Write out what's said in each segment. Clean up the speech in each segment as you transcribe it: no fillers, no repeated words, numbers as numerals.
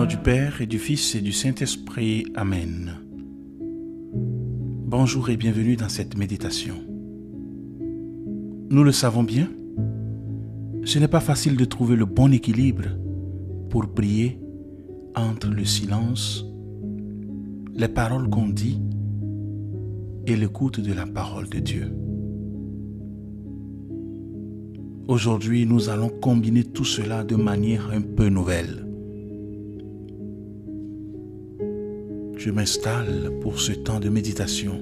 nom du Père et du Fils et du Saint-Esprit. Amen. Bonjour et bienvenue dans cette méditation. Nous le savons bien, ce n'est pas facile de trouver le bon équilibre pour prier entre le silence, les paroles qu'on dit et l'écoute de la parole de Dieu. Aujourd'hui, nous allons combiner tout cela de manière un peu nouvelle. Je m'installe pour ce temps de méditation.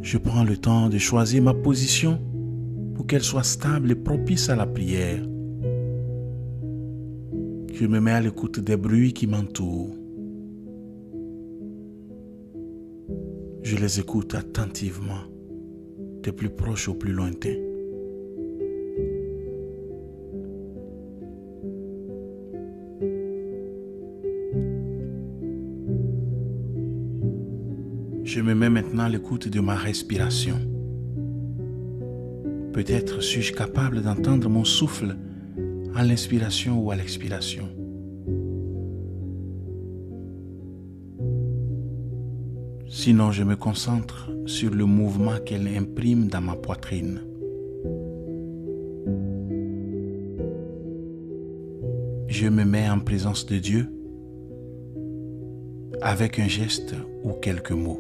Je prends le temps de choisir ma position pour qu'elle soit stable et propice à la prière. Je me mets à l'écoute des bruits qui m'entourent. Je les écoute attentivement, des plus proches aux plus lointains. Je me mets maintenant à l'écoute de ma respiration. Peut-être suis-je capable d'entendre mon souffle à l'inspiration ou à l'expiration. Sinon, je me concentre sur le mouvement qu'elle imprime dans ma poitrine. Je me mets en présence de Dieu avec un geste ou quelques mots.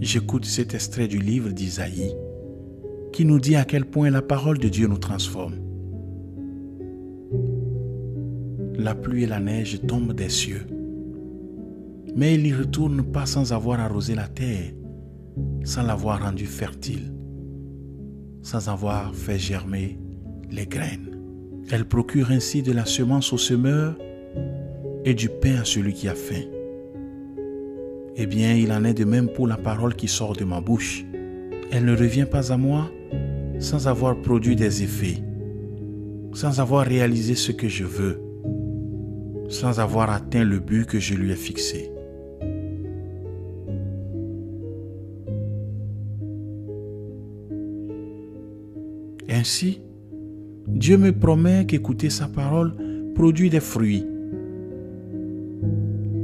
J'écoute cet extrait du livre d'Isaïe qui nous dit à quel point la parole de Dieu nous transforme. La pluie et la neige tombent des cieux, mais ils n'y retournent pas sans avoir arrosé la terre, sans l'avoir rendue fertile, sans avoir fait germer les graines. Elle procure ainsi de la semence au semeur et du pain à celui qui a faim. Eh bien, il en est de même pour la parole qui sort de ma bouche. Elle ne revient pas à moi sans avoir produit des effets, sans avoir réalisé ce que je veux, sans avoir atteint le but que je lui ai fixé. Ainsi, Dieu me promet qu'écouter sa parole produit des fruits.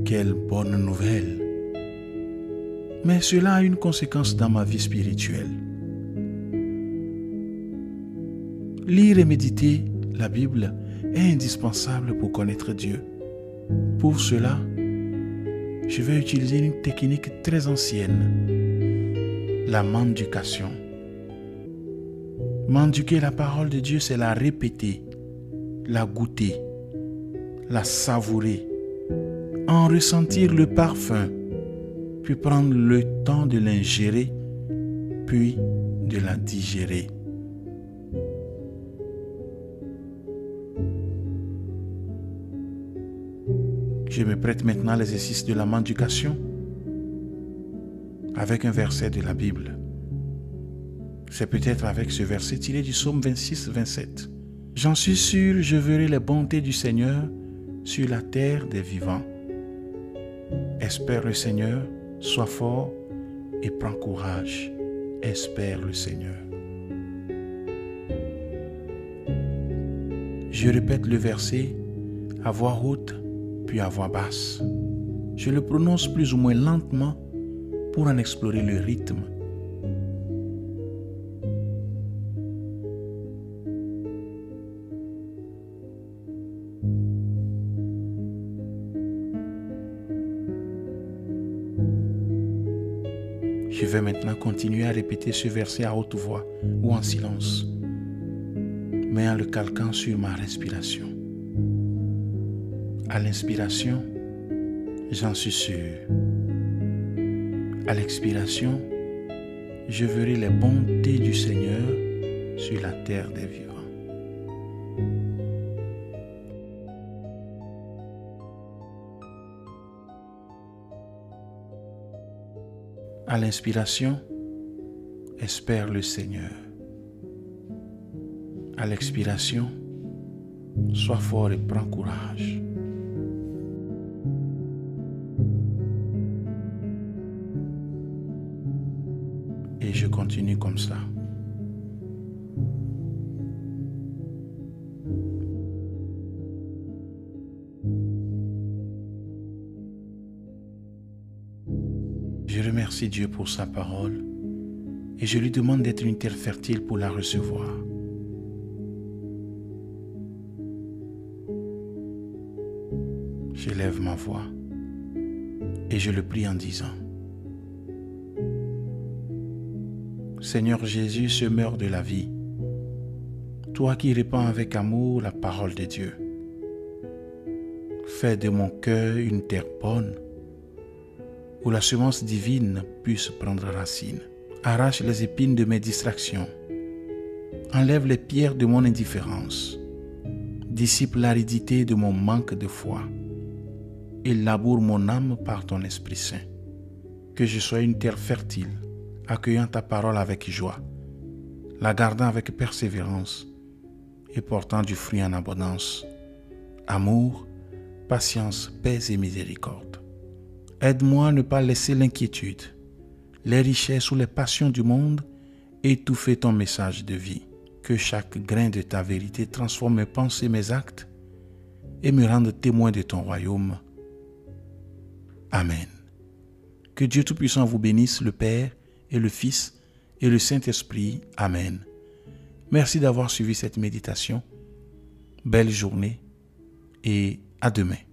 Quelle bonne nouvelle! Mais cela a une conséquence dans ma vie spirituelle. Lire et méditer la Bible est indispensable pour connaître Dieu. Pour cela, je vais utiliser une technique très ancienne, la mendication. Mendiquer la parole de Dieu, c'est la répéter, la goûter, la savourer, en ressentir le parfum, puis prendre le temps de l'ingérer, puis de la digérer. Je me prête maintenant à l'exercice de la mendication avec un verset de la Bible. C'est peut-être avec ce verset tiré du psaume 26-27. J'en suis sûr, je verrai les bontés du Seigneur sur la terre des vivants. Espère le Seigneur, sois fort et prends courage. Espère le Seigneur. Je répète le verset à voix haute puis à voix basse. Je le prononce plus ou moins lentement pour en explorer le rythme. Je vais maintenant continuer à répéter ce verset à haute voix ou en silence, mais en le calquant sur ma respiration. À l'inspiration, j'en suis sûr. À l'expiration, je verrai les bontés du Seigneur sur la terre des vivants. À l'inspiration, espère le Seigneur. À l'expiration, sois fort et prends courage. Et je continue. continue comme ça. Je remercie Dieu pour sa parole et je lui demande d'être une terre fertile pour la recevoir. J'élève ma voix et je le prie en disant: Seigneur Jésus, semeur de la vie, toi qui répands avec amour la parole de Dieu, fais de mon cœur une terre bonne où la semence divine puisse prendre racine. Arrache les épines de mes distractions, enlève les pierres de mon indifférence, dissipe l'aridité de mon manque de foi et laboure mon âme par ton Esprit Saint. Que je sois une terre fertile, accueillant ta parole avec joie, la gardant avec persévérance et portant du fruit en abondance, amour, patience, paix et miséricorde. Aide-moi à ne pas laisser l'inquiétude, les richesses ou les passions du monde étouffer ton message de vie. Que chaque grain de ta vérité transforme mes pensées et mes actes et me rende témoin de ton royaume. Amen. Que Dieu Tout-Puissant vous bénisse, le Père et le Fils et le Saint-Esprit. Amen. Merci d'avoir suivi cette méditation. Belle journée et à demain.